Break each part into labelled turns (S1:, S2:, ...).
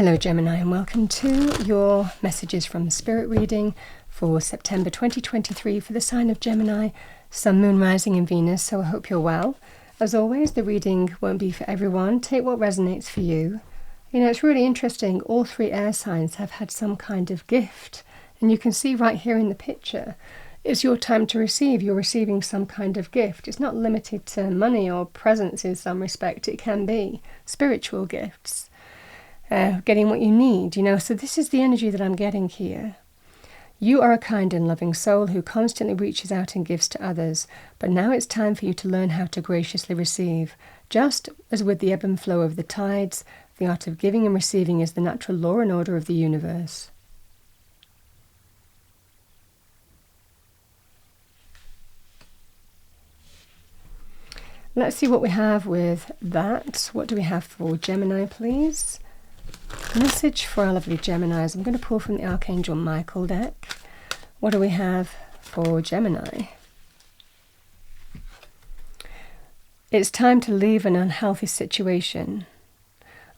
S1: Hello Gemini, and welcome to your messages from the Spirit reading for September 2023 for the sign of Gemini, Sun, Moon, Rising in Venus. So I hope you're well. As always, the reading won't be for everyone. Take what resonates for you. You know, it's really interesting. All three air signs have had some kind of gift. And you can see right here in the picture, it's your time to receive. You're receiving some kind of gift. It's not limited to money or presents in some respect. It can be spiritual gifts. Getting what you need, you know. So this is the energy that I'm getting here. You are a kind and loving soul who constantly reaches out and gives to others, but now it's time for you to learn how to graciously receive. Just as with the ebb and flow of the tides, the art of giving and receiving is the natural law and order of the universe. Let's see what we have with that. What do we have for Gemini, please? Message for our lovely Geminis. I'm going to pull from the Archangel Michael deck. What do we have for Gemini? It's time to leave an unhealthy situation.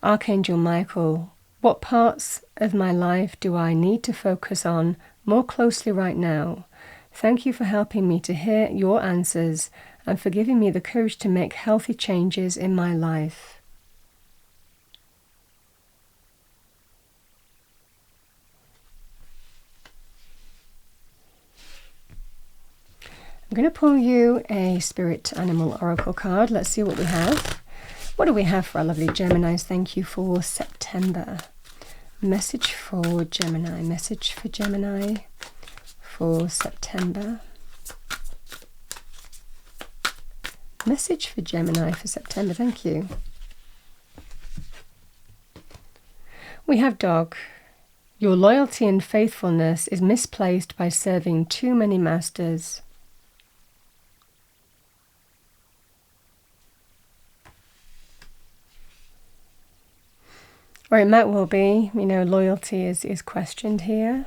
S1: Archangel Michael, what parts of my life do I need to focus on more closely right now? Thank you for helping me to hear your answers and for giving me the courage to make healthy changes in my life. I'm going to pull you a Spirit Animal Oracle card. Let's see what we have. What do we have for our lovely Geminis? Thank you for September. Message for Gemini. Message for Gemini for September. Message for Gemini for September. Thank you. We have Dog. Your loyalty and faithfulness is misplaced by serving too many masters. Or it might well be, you know, loyalty is questioned here.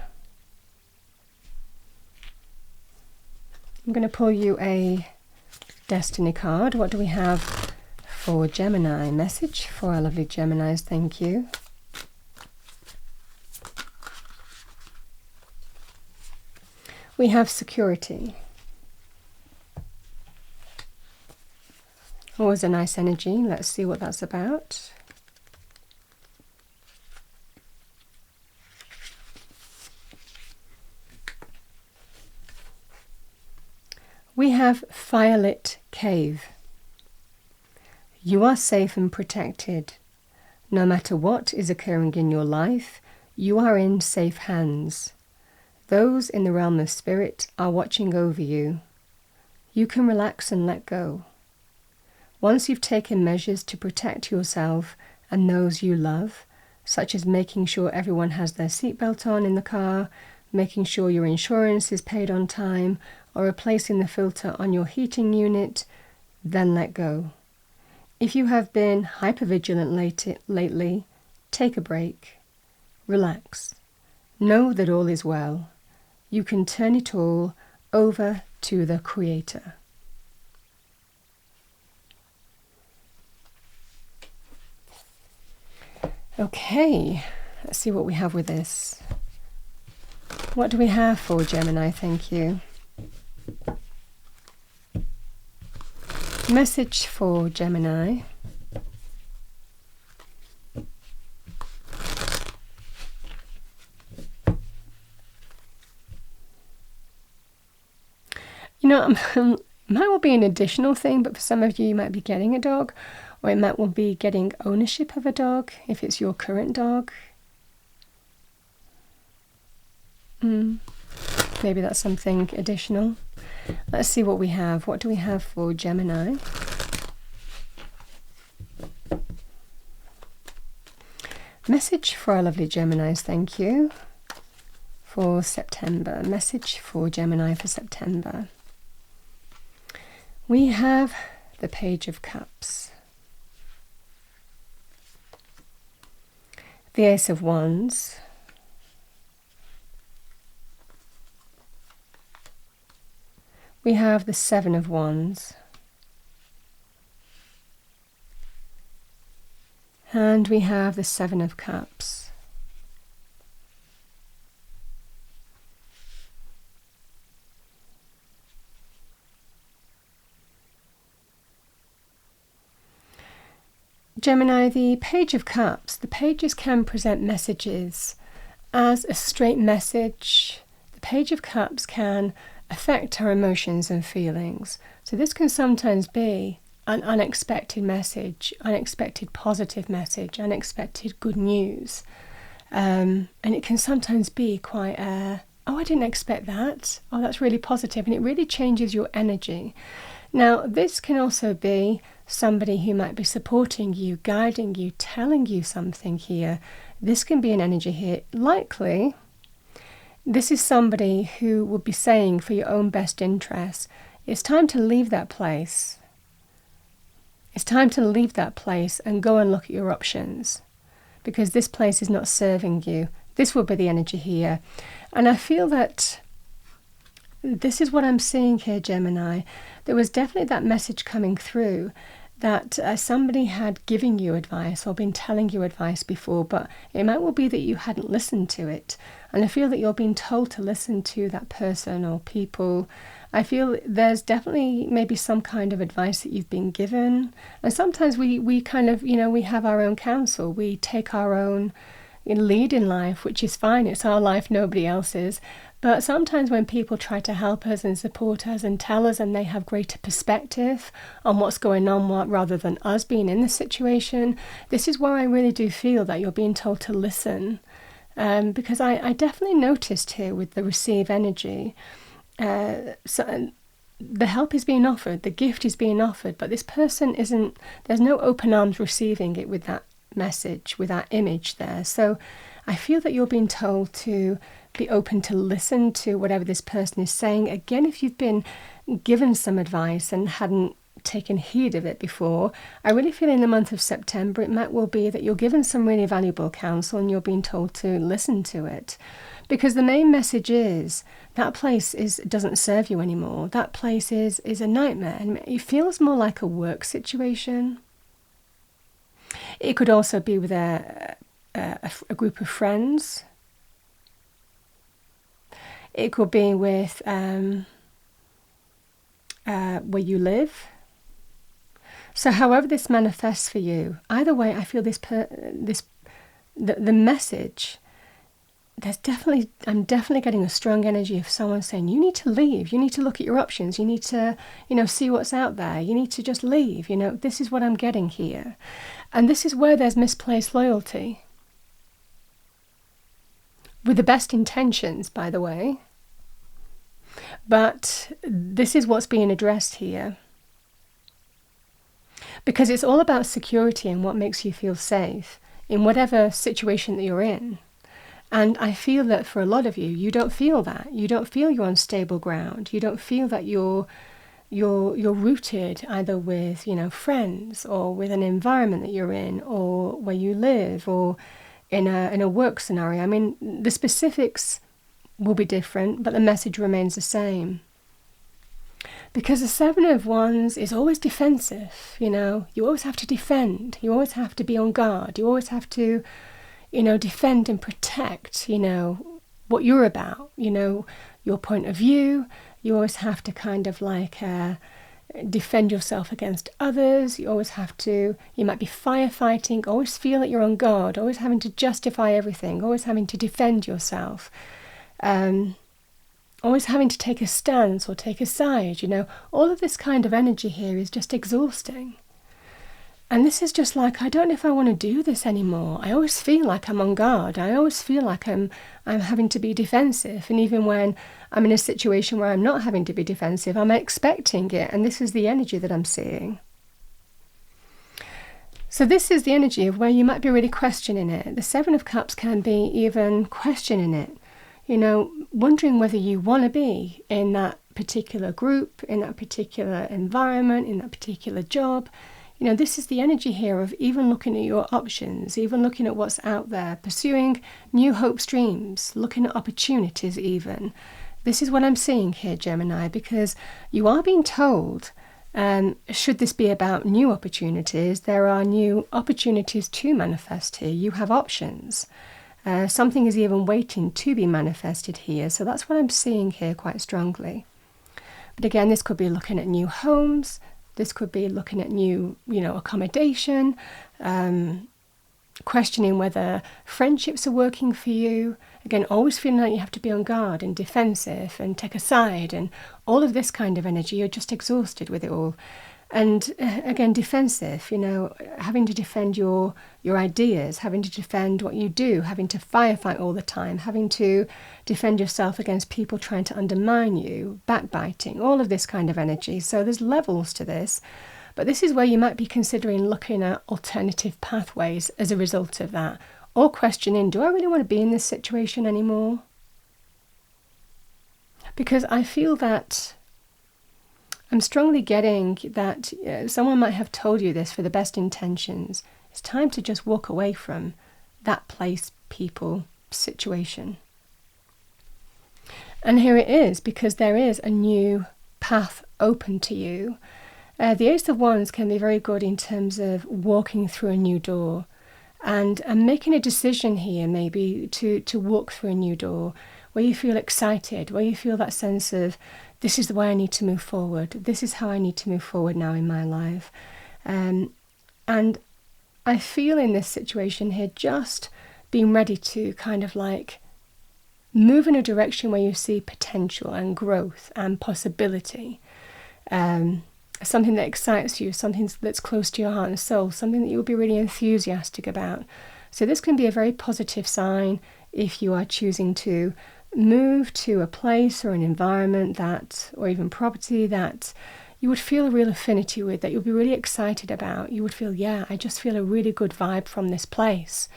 S1: I'm going to pull you a Destiny card. What do we have for Gemini? Message for our lovely Geminis. Thank you. We have security. Always a nice energy. Let's see what that's about. We have Firelit Cave. You are safe and protected. No matter what is occurring in your life, you are in safe hands. Those in the realm of spirit are watching over you. You can relax and let go. Once you've taken measures to protect yourself and those you love, such as making sure everyone has their seatbelt on in the car, making sure your insurance is paid on time, or replacing the filter on your heating unit, then let go. If you have been hypervigilant lately, take a break. Relax. Know that all is well. You can turn it all over to the Creator. Okay, let's see what we have with this. What do we have for Gemini? Thank you. Message for Gemini. You know, it might well be an additional thing, but for some of you, you might be getting a dog, or it might well be getting ownership of a dog if it's your current dog. Maybe that's something additional. Let's see what we have. What do we have for Gemini? Message for our lovely Geminis, thank you, for September. Message for Gemini for September. We have the Page of Cups, the Ace of Wands, we have the Seven of Wands, And we have the Seven of Cups. Gemini, the Page of Cups. The pages can present messages as a straight message. The Page of Cups can affect our emotions and feelings. So this can sometimes be an unexpected message, unexpected positive message, unexpected good news. And it can sometimes be quite oh, I didn't expect that. Oh, that's really positive. And it really changes your energy. Now, this can also be somebody who might be supporting you, guiding you, telling you something here. This can be an energy here. Likely, this is somebody who would be saying for your own best interest, it's time to leave that place. It's time to leave that place and go and look at your options, because this place is not serving you. This will be the energy here. And I feel that this is what I'm seeing here, Gemini. There was definitely that message coming through that somebody had given you advice or been telling you advice before, but it might well be that you hadn't listened to it. And I feel that you're being told to listen to that person or people. I feel there's definitely maybe some kind of advice that you've been given. And sometimes we kind of, we have our own counsel. We take our own lead in life, which is fine. It's our life, nobody else's. But sometimes when people try to help us and support us and tell us, and they have greater perspective on what's going on rather than us being in the situation, this is where I really do feel that you're being told to listen. Because I definitely noticed here with the receive energy, so the help is being offered, the gift is being offered, but this person there's no open arms receiving it with that message, with that image there. So I feel that you're being told to be open to listen to whatever this person is saying. Again, if you've been given some advice and hadn't taken heed of it before, I really feel in the month of September it might well be that you're given some really valuable counsel and you're being told to listen to it. Because the main message is that place doesn't serve you anymore. That place is a nightmare, and it feels more like a work situation. It could also be with a group of friends. It could be with where you live. So however this manifests for you, either way, I feel the message. I'm definitely getting a strong energy of someone saying, you need to leave. You need to look at your options. You need to, see what's out there. You need to just leave. This is what I'm getting here. And this is where there's misplaced loyalty. With the best intentions, by the way. But this is what's being addressed here. Because it's all about security and what makes you feel safe in whatever situation that you're in. And I feel that for a lot of you, you don't feel that. You don't feel you're on stable ground. You don't feel that you're rooted either with, friends or with an environment that you're in or where you live or in a work scenario. I mean, the specifics will be different, but the message remains the same. Because the Seven of Wands is always defensive, You always have to defend. You always have to be on guard. You always have to defend and protect, what you're about, your point of view. You always have to kind of defend yourself against others. You always have to, you might be firefighting, always feel that you're on guard, always having to justify everything, always having to defend yourself, always having to take a stance or take a side, all of this kind of energy here is just exhausting. And this is just I don't know if I want to do this anymore. I always feel like I'm on guard. I always feel like I'm having to be defensive. And even when I'm in a situation where I'm not having to be defensive, I'm expecting it. And this is the energy that I'm seeing. So this is the energy of where you might be really questioning it. The Seven of Cups can be even questioning it. Wondering whether you want to be in that particular group, in that particular environment, in that particular job. This is the energy here of even looking at your options, even looking at what's out there, pursuing new hopes, dreams, looking at opportunities even. This is what I'm seeing here, Gemini, because you are being told Should this be about new opportunities, there are new opportunities to manifest here. You have options. Something is even waiting to be manifested here. So that's what I'm seeing here quite strongly. But again, this could be looking at new homes. This could be looking at new, accommodation, questioning whether friendships are working for you. Again, always feeling like you have to be on guard and defensive and take a side and all of this kind of energy. You're just exhausted with it all. And again, defensive, having to defend your ideas, having to defend what you do, having to firefight all the time, having to defend yourself against people trying to undermine you, backbiting, all of this kind of energy. So there's levels to this. But this is where you might be considering looking at alternative pathways as a result of that. Or questioning, do I really want to be in this situation anymore? Because I feel that I'm strongly getting that someone might have told you this for the best intentions. It's time to just walk away from that place, people, situation. And here it is, because there is a new path open to you. The Ace of Wands can be very good in terms of walking through a new door and making a decision here maybe to walk through a new door where you feel excited, where you feel that sense of, this is the way I need to move forward. This is how I need to move forward now in my life. And I feel in this situation here just being ready to kind of like move in a direction where you see potential and growth and possibility. Something that excites you, something that's close to your heart and soul, something that you'll be really enthusiastic about. So this can be a very positive sign if you are choosing to move to a place or an environment that, or even property that you would feel a real affinity with, that you'll be really excited about. You would feel, I just feel a really good vibe from this place.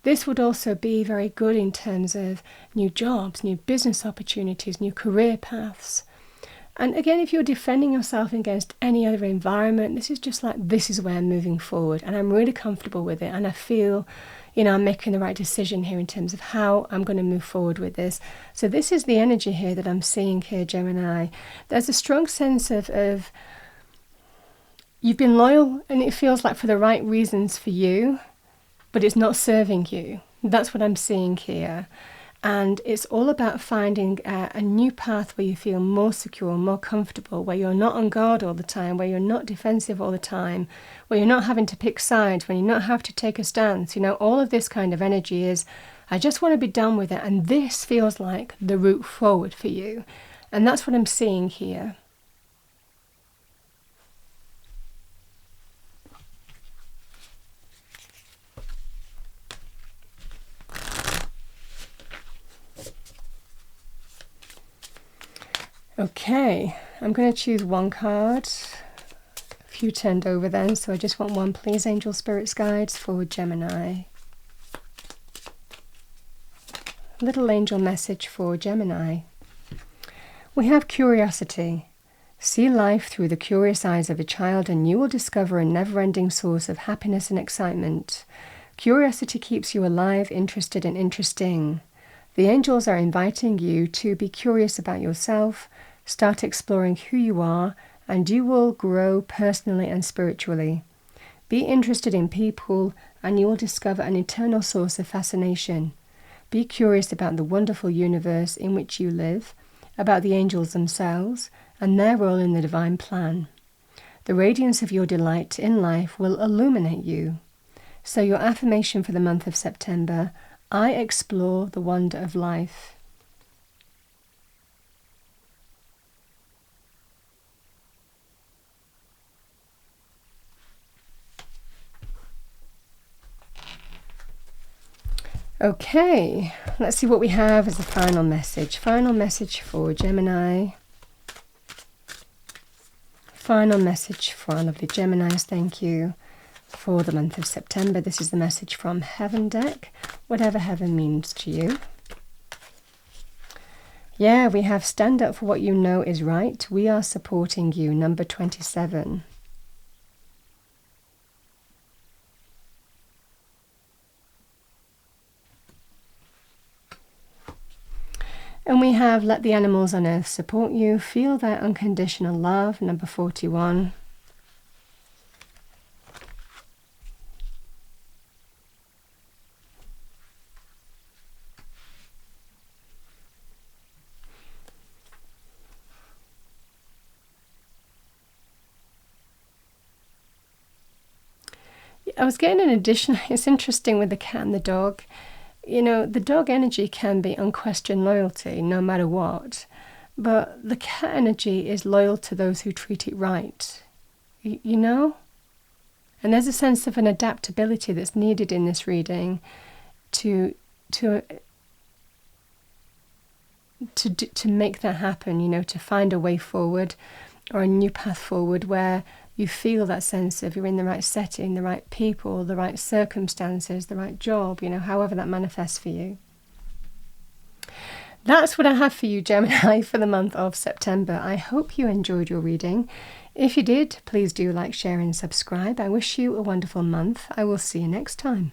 S1: This would also be very good in terms of new jobs, new business opportunities, new career paths. And again, if you're defending yourself against any other environment, this is just like, this is where I'm moving forward and I'm really comfortable with it. And I feel, I'm making the right decision here in terms of how I'm going to move forward with this. So this is the energy here that I'm seeing here, Gemini. There's a strong sense of you've been loyal and it feels like for the right reasons for you, but it's not serving you. That's what I'm seeing here. And it's all about finding a new path where you feel more secure, more comfortable, where you're not on guard all the time, where you're not defensive all the time, where you're not having to pick sides, when you not have to take a stance. All of this kind of energy is, I just want to be done with it. And this feels like the route forward for you. And that's what I'm seeing here. Okay, I'm going to choose one card. A few turned over then, so I just want one, please, Angel Spirits Guides for Gemini. Little angel message for Gemini. We have curiosity. See life through the curious eyes of a child and you will discover a never-ending source of happiness and excitement. Curiosity keeps you alive, interested and interesting. The angels are inviting you to be curious about yourself, start exploring who you are, and you will grow personally and spiritually. Be interested in people, and you will discover an eternal source of fascination. Be curious about the wonderful universe in which you live, about the angels themselves, and their role in the divine plan. The radiance of your delight in life will illuminate you. So your affirmation for the month of September: I explore the wonder of life. Okay, let's see what we have as a final message. Final message for Gemini. Final message for our lovely Geminis, thank you, for the month of September. This is the message from Heaven deck, whatever heaven means to you. Yeah, we have stand up for what you know is right. We are supporting you, number 27. And we have let the animals on earth support you. Feel their unconditional love, number 41. I was getting an addition. It's interesting with the cat and the dog. You know, the dog energy can be unquestioned loyalty no matter what. But the cat energy is loyal to those who treat it right. You know? And there's a sense of an adaptability that's needed in this reading to make that happen, you know, to find a way forward or a new path forward where you feel that sense of you're in the right setting, the right people, the right circumstances, the right job, you know, however that manifests for you. That's what I have for you, Gemini, for the month of September. I hope you enjoyed your reading. If you did, please do like, share and subscribe. I wish you a wonderful month. I will see you next time.